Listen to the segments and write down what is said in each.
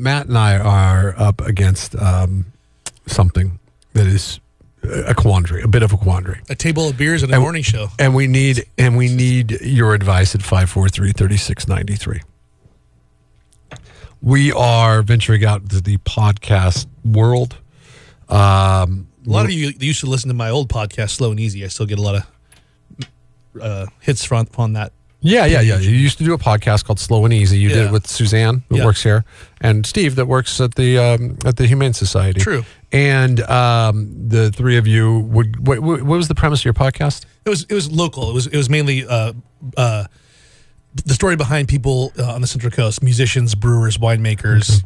Matt and I are up against something that is a quandary, a bit of a quandary. A table of beers and a morning show. And we need your advice at 543-3693. We are venturing out into the podcast world. A lot of you used to listen to my old podcast, Slow and Easy. I still get a lot of hits on that. Yeah. You used to do a podcast called Slow and Easy. You did it with Suzanne, who works here, and Steve, that works at the Humane Society. True. And the three of you would. What was the premise of your podcast? It was local. It was mainly the story behind people on the Central Coast: musicians, brewers, winemakers.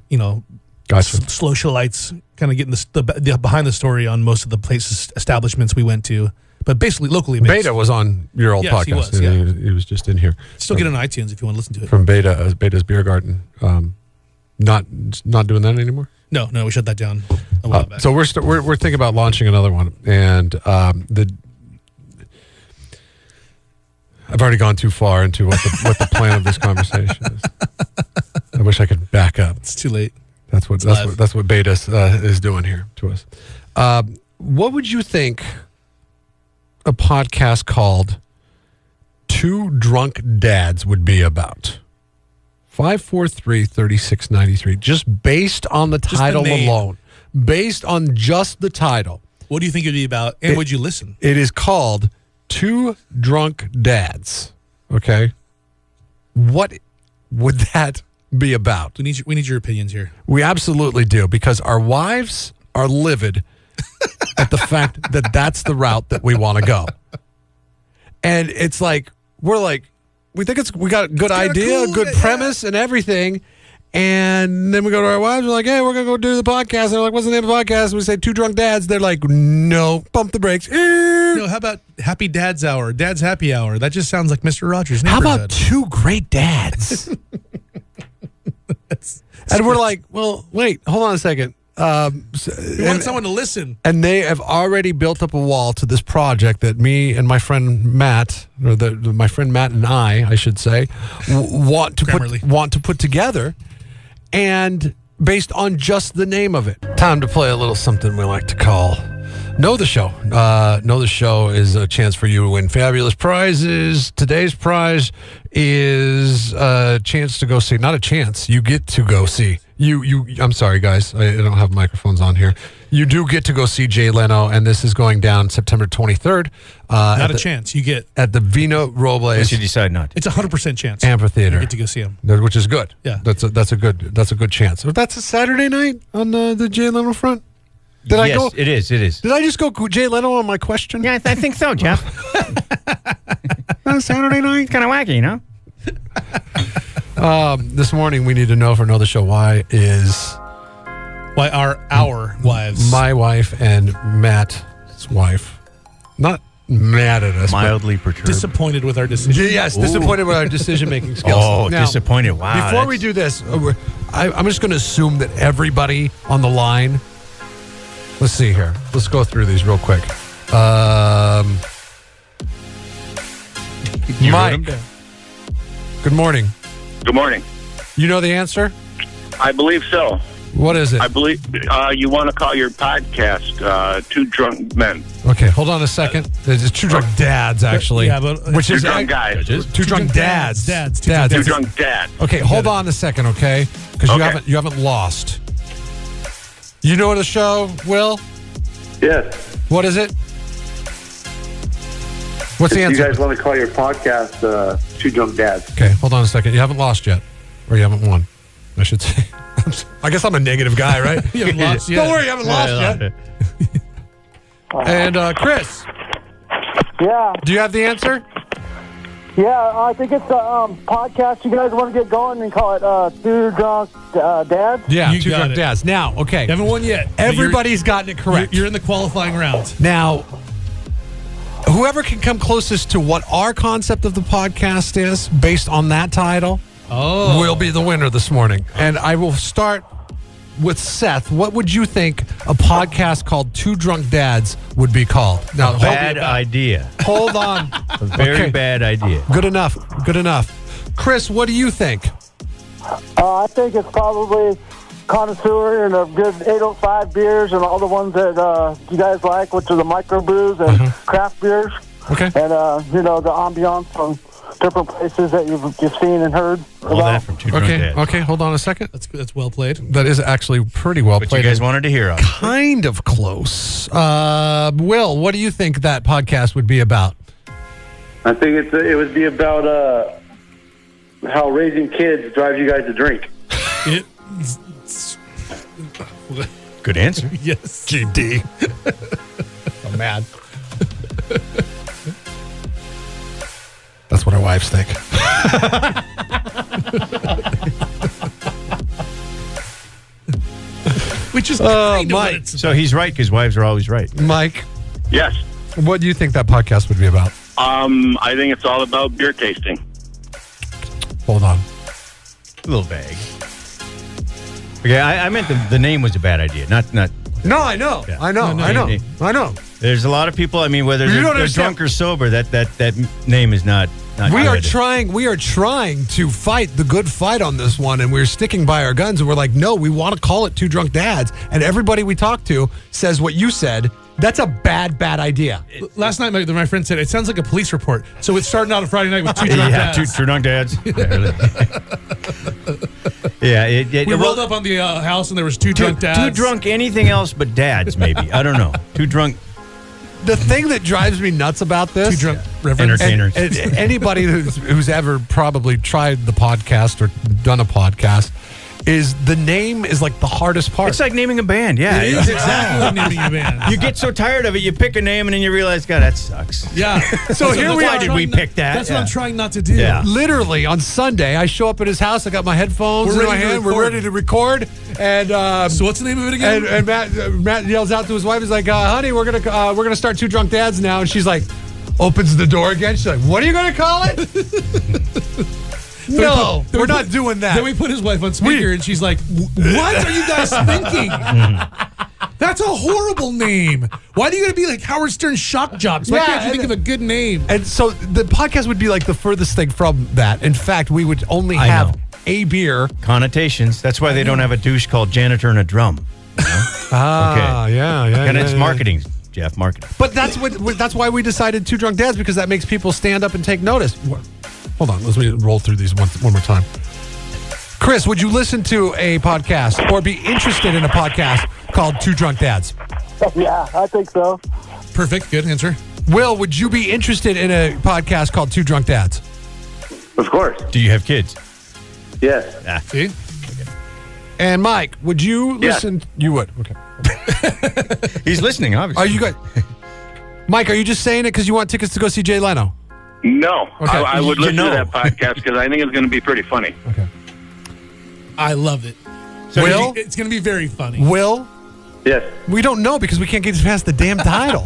Gotcha. Socialites, kind of getting the behind the story on most of the places, establishments we went to. But basically, locally based. Beta was on your old podcast. He was just in here. Still get it on iTunes if you want to listen to it. From Beta's Beer Garden. Not doing that anymore? No, we shut that down a while back. So we're thinking about launching another one, and I've already gone too far into what the plan of this conversation is. I wish I could back up. It's too late. That's what Beta is doing here to us. What would you think a podcast called Two Drunk Dads would be about? 543-3693. Just based on the title alone. Based on just the title. What do you think it would be about? And would you listen? It is called Two Drunk Dads. Okay? What would that be about? We need your opinions here. We absolutely do, because our wives are livid at the fact that that's the route that we want to go. And it's like, we think we got a good idea, cool, a good premise and everything. And then we go to our wives, we're like, hey, we're going to go do the podcast. And they're like, what's the name of the podcast? And we say Two Drunk Dads. They're like, no, pump the brakes. No, how about Happy Dad's Hour, Dad's Happy Hour? That just sounds like Mr. Rogers' neighborhood. How about Two Great Dads? And we're like, well, wait, hold on a second. We want someone to listen. And they have already built up a wall to this project that me and my friend Matt, or my friend Matt and I should say, want to put together, and based on just the name of it. Time to play a little something we like to call Know the Show. Know the Show is a chance for you to win fabulous prizes. Today's prize is a chance to go see. Not a chance. You get to go see. I'm sorry, guys. I don't have microphones on here. You do get to go see Jay Leno, and this is going down September 23rd. Not a chance. You get at the Vino Robles. Unless you decide not to. It's 100% chance. Amphitheater. You get to go see him, which is good. Yeah, that's a good chance. So that's a Saturday night on the Jay Leno front. Yes, it is. Did I just go Jay Leno on my question? Yeah, I think so, Jeff. Saturday night, kind of wacky, you know. This morning we need to know Know the Show why our wives, my wife and Matt's wife, not mad at us, mildly perturbed, disappointed with our decision. Yes, disappointed with our decision-making skills. Oh, now, disappointed! Wow. Before we do this, I'm just going to assume that everybody on the line. Let's see here. Let's go through these real quick. Mike. Good morning. Good morning. You know the answer? I believe so. What is it? I believe you want to call your podcast Two Drunk Men. Okay, hold on a second. It's Two Drunk Dads, actually. Yeah, but which is Two Drunk Guys. Two Drunk Dads. Two Drunk Dads. Okay, hold on a second, okay? Because you haven't lost. You know the show, Will? Yes. What is it? What's the answer? You guys want to call your podcast Two Drunk Dads. Okay, hold on a second. You haven't lost yet. Or you haven't won, I should say. I guess I'm a negative guy, right? You haven't lost yet. Don't worry, you haven't lost yet. And Chris. Yeah. Do you have the answer? Yeah, I think it's a podcast you guys want to get going and call it Two Drunk Dads. Yeah, You Two got Drunk it. Dads. Now, okay. You haven't won yet. Everybody's gotten it correct. You're in the qualifying round. Now, whoever can come closest to what our concept of the podcast is, based on that title, will be the winner this morning. And I will start with Seth. What would you think a podcast called Two Drunk Dads would be called? Now, bad idea. Hold on. A very bad idea. Good enough. Good enough. Chris, what do you think? I think it's probably connoisseur and of good 805 beers and all the ones that you guys like, which are the microbrews and craft beers. Okay. And, the ambiance from different places that you've seen and heard All that from Two Drunk Dads. Okay, hold on a second. That's well played. That is actually pretty well What played. you guys wanted to hear. Kind of close. Will, what do you think that podcast would be about? I think it would be about how raising kids drives you guys to drink. Good answer. Yes. GD. I'm mad. That's what our wives think. Which is kind of what Mike. it's So he's right because wives are always right. Mike, Yes. what do you think that podcast would be about? I think it's all about beer tasting. Hold on. A little vague. Okay, I meant the name was a bad idea. Not. No, I know. Yeah. I know. No, I know. no. I know. There's a lot of people. I mean, whether You they're, don't they're understand. drunk or sober, that name is not. We are good. trying. We are trying to fight the good fight on this one, and we're sticking by our guns. And we're like, no, we want to call it Two Drunk Dads. And everybody we talk to says what you said. That's a bad idea. Last night, my friend said, it sounds like a police report. So it's starting out a Friday night with two drunk Yeah, dads. two drunk dads. Yeah, We rolled up on the house and there was two drunk dads. Too drunk anything else but dads, maybe. I don't know. Too drunk The thing that drives me nuts about this, Two drunk reverends. entertainers. and anybody who's ever probably tried the podcast or done a podcast, is the name is like the hardest part. It's like naming a band. Yeah, It is exactly like naming a band. You get so tired of it, you pick a name and then you realize, God, that sucks. Yeah. So here we why are. did we pick that? That's what Yeah. I'm trying not to do. Yeah. Literally on Sunday, I show up at his house. I got my headphones We're in my ready to hand. We're record. ready to record. And So what's the name of it again? and Matt yells out to his wife. He's like, "Honey, we're gonna start Two Drunk Dads now." And she's like, opens the door again. She's like, "What are you gonna call it?" No, we're not doing that. Then we put his wife on speaker and she's like, what are you guys thinking? That's a horrible name. Why do you gotta be like Howard Stern shock jocks? Why Yeah, can't you think and- of a good name? And so the podcast would be like the furthest thing from that. In fact, we would only I have know. a beer. Connotations. That's why they don't have a douche called janitor and a drum. Ah, yeah. And it's marketing, Jeff, marketing. But that's why we decided Two Drunk Dads, because that makes people stand up and take notice. Hold on, let me roll through these one more time. Chris, would you listen to a podcast or be interested in a podcast called Two Drunk Dads? Yeah, I think so. Perfect. Good answer. Will, would you be interested in a podcast called Two Drunk Dads? Of course. Do you have kids? Yes. See? And Mike, would you Yeah. listen? You would. Okay. He's listening, obviously. Are you guys? Mike, are you just saying it because you want tickets to go see Jay Leno? No, Okay. I would You listen know. to that podcast because I think it's going to be pretty funny. Okay. I love it. So Will? It's going to be very funny. Will? Yes. We don't know because we can't get past the damn title.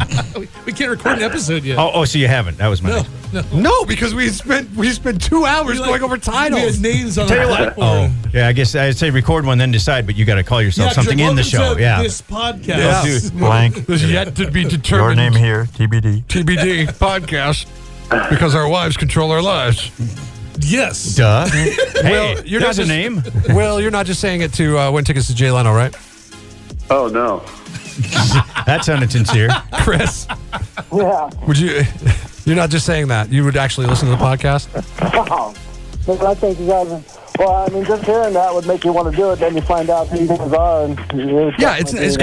We can't record an episode yet. Oh, so you haven't. That was my no, next no. No, because we spent 2 hours We, going over We titles. had names on Tell our you what. platform. Oh, yeah, I guess I'd say record one, then decide, but you got to call yourself something in the welcome show. to Yeah. This podcast. Yeah. Dude. Blank. There's yet to be Your determined name here, TBD. TBD podcast because our wives control our lives. Yes. Duh. Hey, you're there's not a name. Will, you're not just saying it to win tickets to Jay Leno, right? Oh, no. That sounded sincere. Chris, Yeah. would you? You're not just saying that. You would actually listen to the podcast. Wow. But I think you guys. Well, I mean, just hearing that would make you want to do it. Then you find out who you guys are, and Yeah, it's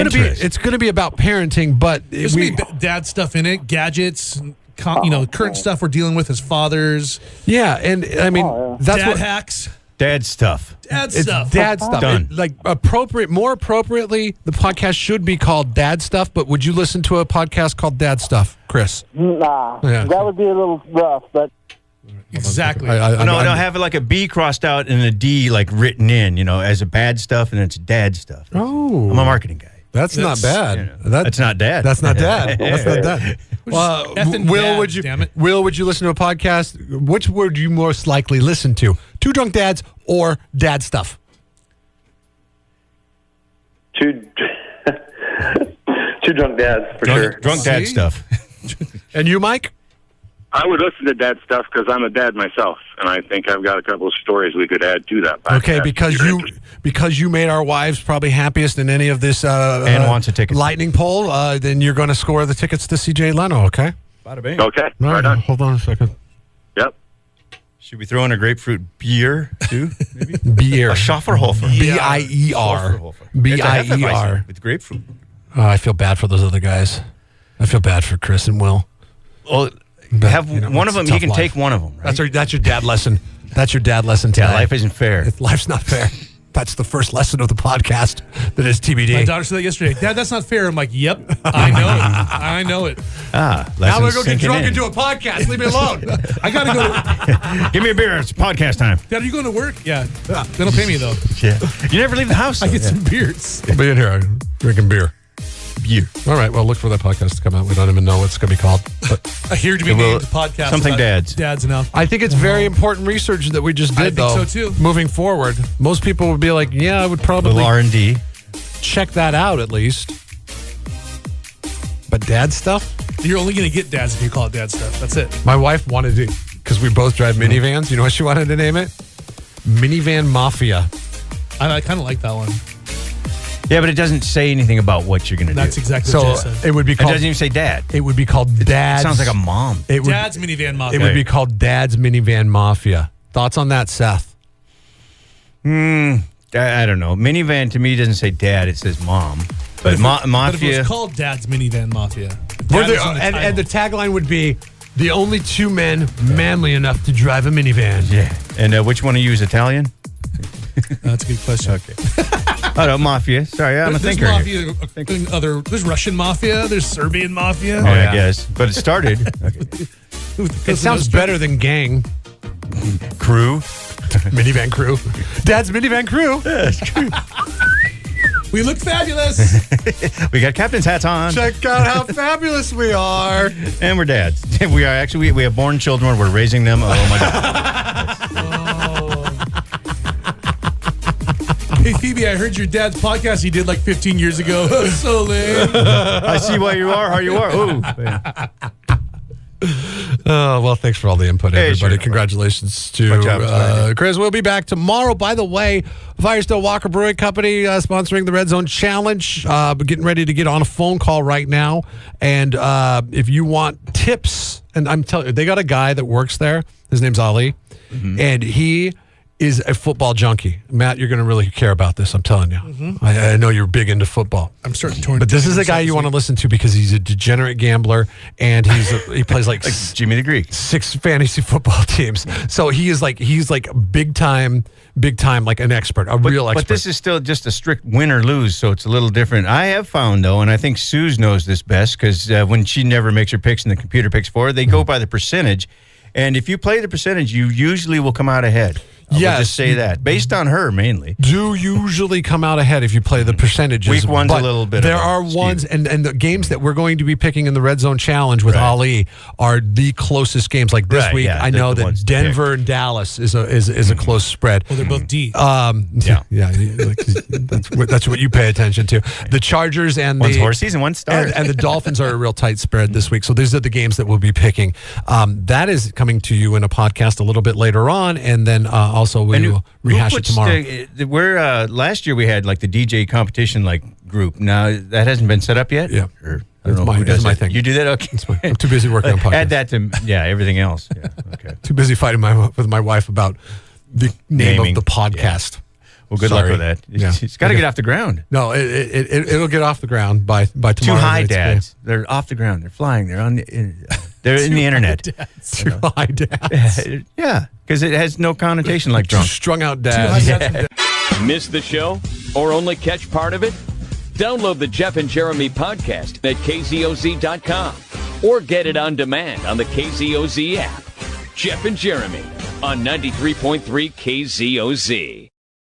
going to be about parenting, but There's we gonna be dad stuff in it, gadgets, current stuff we're dealing with as fathers, yeah, and I mean that's dad what hacks, Dad stuff. dad it's stuff. dad stuff. Done. More appropriately, the podcast should be called Dad Stuff. But would you listen to a podcast called Dad Stuff, Chris? Nah, Yeah. that would be a little rough. But Exactly. No, have it like a B crossed out and a D like written in, as a bad stuff, and it's dad stuff. Oh, I'm a marketing guy. that's not bad. You know, that's not dad. That's not dad. That's not dad. effing Will, dads, would you? damn it. Will, would you listen to a podcast? Which would you most likely listen to? Two Drunk Dads or Dad Stuff? Two drunk dads, for sure. Drunk dad See? stuff. And you, Mike? I would listen to dad stuff because I'm a dad myself, and I think I've got a couple of stories we could add to that podcast. Okay, because you made our wives probably happiest in any of this and wants a ticket lightning poll, then you're going to score the tickets to see Jay Leno, okay? Bada bing. Okay, All right on. Hold on a second. Yep. Should we throw in a grapefruit beer, too? Maybe? Beer. A Schafferhofer. B-I-E-R. B-I-E-R. With grapefruit. Oh, I feel bad for those other guys. I feel bad for Chris and Will. Well, one of them. He can take one of them. Right? That's your dad lesson. That's your dad lesson today. Yeah, life isn't fair. Life's not fair. That's the first lesson of the podcast that is TBD. My daughter said that yesterday. Dad, that's not fair. I'm like, yep, I know it. I know it. Now we're going to get drunk and do a podcast. Leave me alone. I got to go. Give me a beer. It's podcast time. Dad, are you going to work? Yeah. They don't pay me, though. Yeah. You never leave the house. I get some beers. I'll be in here drinking beer. All right, well, look for that podcast to come out. We don't even know what it's going to be called. But I hear to be named podcast. Something dads. Dads enough. I think it's very important research that we just did, though. I think so, too. Moving forward, most people would be like, yeah, I would probably little R&D. Check that out at least. But dad stuff? You're only going to get dads if you call it dad stuff. That's it. My wife wanted to, because we both drive minivans. You know what she wanted to name it? Minivan Mafia. I kind of like that one. Yeah, but it doesn't say anything about what you're going to do. That's exactly what Jay said. It would be called. It doesn't even say dad. It would be called Dad's. It sounds like a mom. Dad's Minivan Mafia. It would be called Dad's Minivan Mafia. Thoughts on that, Seth? I don't know. Minivan to me doesn't say dad. It says mom. But Mafia. But if it was called Dad's Minivan Mafia. And the tagline would be, the only two men manly enough to drive a minivan. Yeah. And which one of you is Italian? That's a good question. Okay. Oh, no, Mafia. Sorry, I'm a thinker. There's Russian Mafia. There's Serbian Mafia. I guess. But it started. It sounds better than gang. Crew. Minivan crew. Dad's Minivan crew. We look fabulous. We got captain's hats on. Check out how fabulous we are. And we're dads. We are actually, we have born children. We're raising them. Oh, my God. Hey, Phoebe, I heard your dad's podcast he did like 15 years ago. So lame. I see why you are how you are. Ooh. Oh, well, thanks for all the input, everybody. Sure. Congratulations to Chris. We'll be back tomorrow. By the way, Firestone Walker Brewing Company sponsoring the Red Zone Challenge. Getting ready to get on a phone call right now. And if you want tips, and I'm telling you, they got a guy that works there. His name's Ali. Mm-hmm. And he is a football junkie. Matt, you're going to really care about this, I'm telling you. Mm-hmm. I know you're big into football. I'm starting to But this is a guy you want to listen to because he's a degenerate gambler and he plays like Jimmy the Greek. 6 fantasy football teams. So he's like big time, like an expert, real expert. But this is still just a strict win or lose, so it's a little different. I have found, though, and I think Suze knows this best because when she never makes her picks and the computer picks for her, they go by the percentage. And if you play the percentage, you usually will come out ahead. Yes. Just say that. Based on her, mainly. Do usually come out ahead if you play the percentages. Week one's a little bit there are ones, and the games that we're going to be picking in the Red Zone Challenge with Ali are the closest games. Like this week, I know that Denver and Dallas is a close spread. Well, they're both D. Yeah. That's what you pay attention to. The Chargers and one's horses and one's stars. And the Dolphins are a real tight spread this week. So these are the games that we'll be picking. That is coming to you in a podcast a little bit later on, and then also we will rehash it tomorrow. Last year we had like the DJ competition group. Now that hasn't been set up yet. Yeah, that's my thing. You do that? Okay. I'm too busy working on podcasts. Add that to everything else. Yeah. Okay. Too busy fighting with my wife about the name of the podcast. Yeah. Well, good luck with that. It's got to get off the ground. No, it'll get off the ground by tomorrow. Too high dads. They're off the ground. They're flying. They're on the. They're in the internet. Too high dads. Yeah, because it has no connotation like drunk. Strung out dads. Miss the show or only catch part of it? Download the Jeff and Jeremy podcast at KZOZ.com or get it on demand on the KZOZ app. Jeff and Jeremy on 93.3 KZOZ.